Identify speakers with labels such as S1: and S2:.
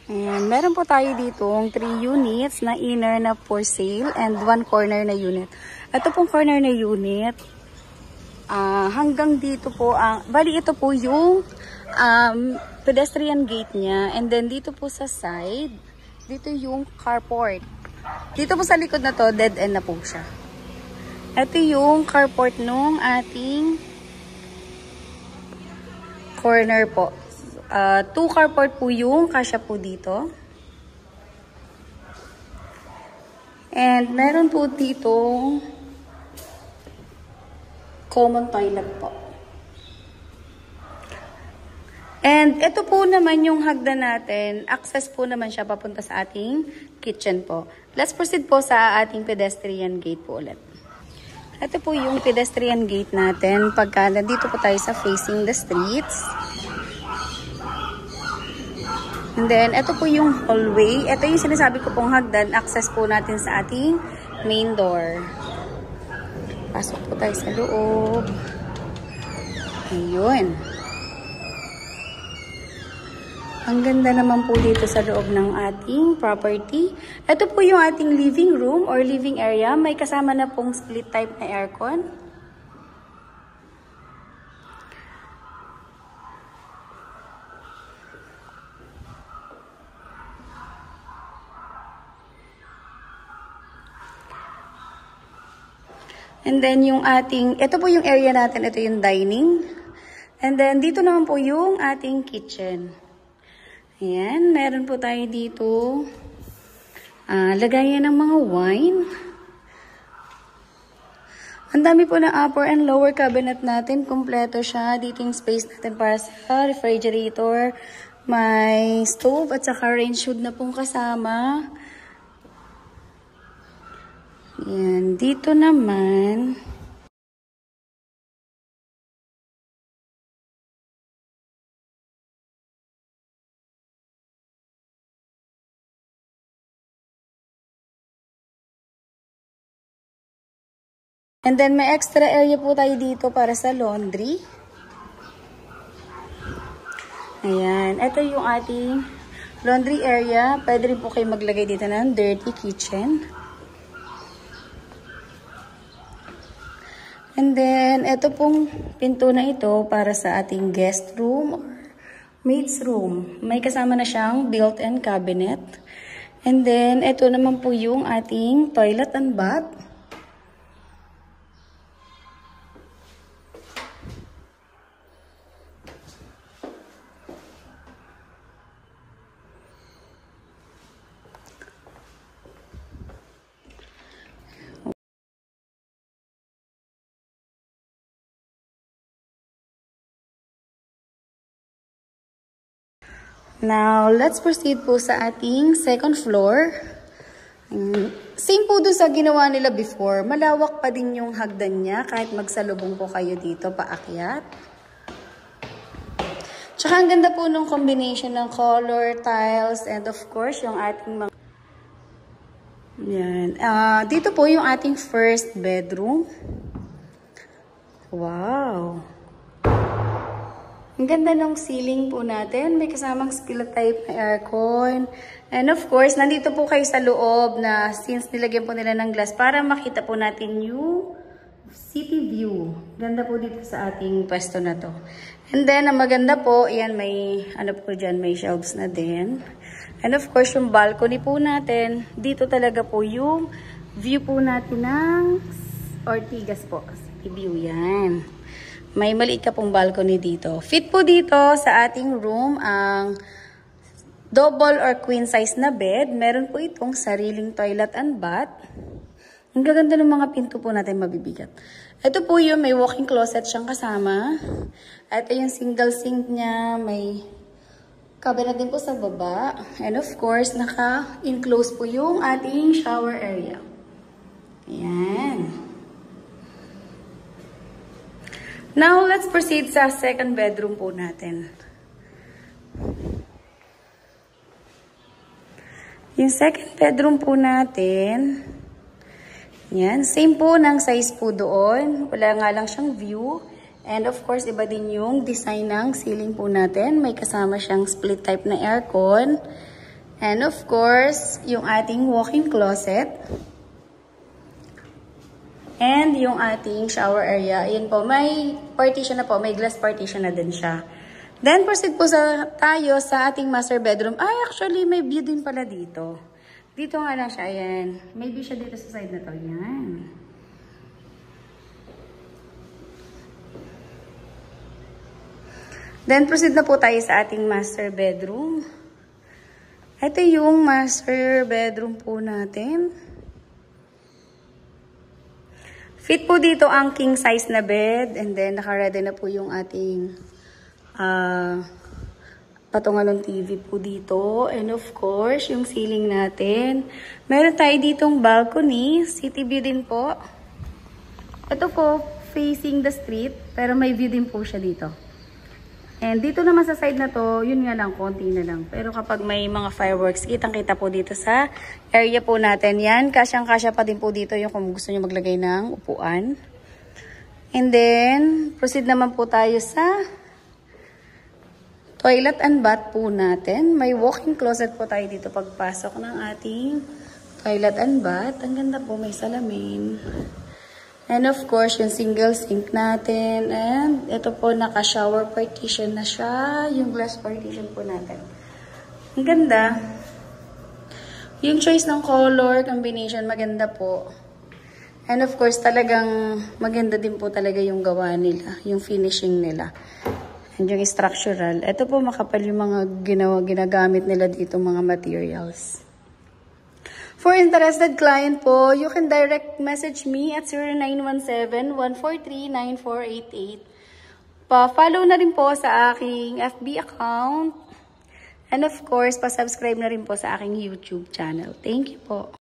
S1: And meron po tayo ditong 3 units na inner na for sale and 1 corner na unit. Ito pong corner na unit, hanggang dito po, bali ito po yung pedestrian gate niya. And then dito po sa side, dito yung carport. Dito po sa likod na to, dead end na po siya. Ito yung carport nung ating corner po. 2 carport po yung kasya po dito. And meron po ditong common toilet po. And ito po naman yung hagdan natin. Access po naman siya papunta sa ating kitchen po. Let's proceed po sa ating pedestrian gate po ulit. Ito po yung pedestrian gate natin pagka nandito po tayo sa facing the streets. And then, ito po yung hallway. Ito yung sinasabi ko pong hagdan. Access po natin sa ating main door. Pasok po tayo sa loob. Ayun. Ang ganda naman po dito sa loob ng ating property. Ito po yung ating living room or living area. May kasama na pong split type na aircon. And then yung ating, ito po yung area natin, ito yung dining. And then dito naman po yung ating kitchen. Ayan, meron po tayo dito lagayan ng mga wine. Ang dami po ng upper and lower cabinet natin. Kompleto siya. Dito yung space natin para sa refrigerator. May stove at saka range hood na pong kasama. Ayan, dito naman and then, may extra area po tayo dito para sa laundry. Ayan. Ito yung ating laundry area. Pwede rin po kayo maglagay dito ng dirty kitchen. And then, ito pong pinto na ito para sa ating guest room or maid's room. May kasama na siyang built-in cabinet. And then, ito naman po yung ating toilet and bath. Now, let's proceed po sa ating second floor. Same po doon sa ginawa nila before. Malawak pa din yung hagdan niya kahit magsalubong po kayo dito paakyat. Tsaka ang ganda po nung combination ng color, tiles, and of course, yung ating mga... Yan. Dito po yung ating first bedroom. Wow! Ang ganda ng ceiling po natin. May kasamang split type na aircon. And of course, nandito po kayo sa loob na since nilagyan po nila ng glass para makita po natin yung city view. Ganda po dito sa ating pwesto na to. And then, ang maganda po, yan may, ano po dyan, may shelves na din. And of course, yung balcony po natin, dito talaga po yung view po natin ng Ortigas po. City view yan. May maliit ka pong balcony dito. Fit po dito sa ating room ang double or queen size na bed. Meron po itong sariling toilet and bath. Ang gaganda ng mga pinto po natin mabibigat. Ito po yung may walk-in closet siyang kasama. Ito yung single sink niya. May cabinet din po sa baba. And of course, naka-enclose po yung ating shower area. Ayan. Now, let's proceed sa second bedroom po natin. Yung second bedroom po natin, yan, same po ng size po doon. Wala nga lang siyang view. And of course, iba din yung design ng ceiling po natin. May kasama siyang split type na aircon. And of course, yung ating walk-in closet. And yung ating shower area. Ayan po, may partition na po. May glass partition na din siya. Then, proceed po tayo sa ating master bedroom. Ay, actually, may view din pala dito. Dito nga lang siya. Ayan. May view siya dito sa side na to. Ayan. Then, proceed na po tayo sa ating master bedroom. Ito yung master bedroom po natin. Fit po dito ang king size na bed. And then, naka-ready na po yung ating patungalong TV po dito. And of course, yung ceiling natin. Meron tayo ditong balcony. City view din po. Ito po, facing the street. Pero may view din po siya dito. And dito naman sa side na to, yun nga lang, konti na lang. Pero kapag may mga fireworks, kitang-kita po dito sa area po natin. Yan, kasyang-kasya pa din po dito yung kung gusto nyo maglagay ng upuan. And then, proceed naman po tayo sa toilet and bath po natin. May walk-in closet po tayo dito pagpasok ng ating toilet and bath. Ang ganda po, may salamin. And of course, yung single sink natin. And ito po, naka-shower partition na siya. Yung glass partition po natin. Ang ganda. Yung choice ng color combination, maganda po. And of course, talagang maganda din po talaga yung gawa nila. Yung finishing nila. And yung structural. Ito po, makapal yung mga ginagamit nila dito, mga materials. For interested client po, you can direct message me at 0917-143-9488. Pa-follow na rin po sa aking FB account. And of course, pa-subscribe na rin po sa aking YouTube channel. Thank you po.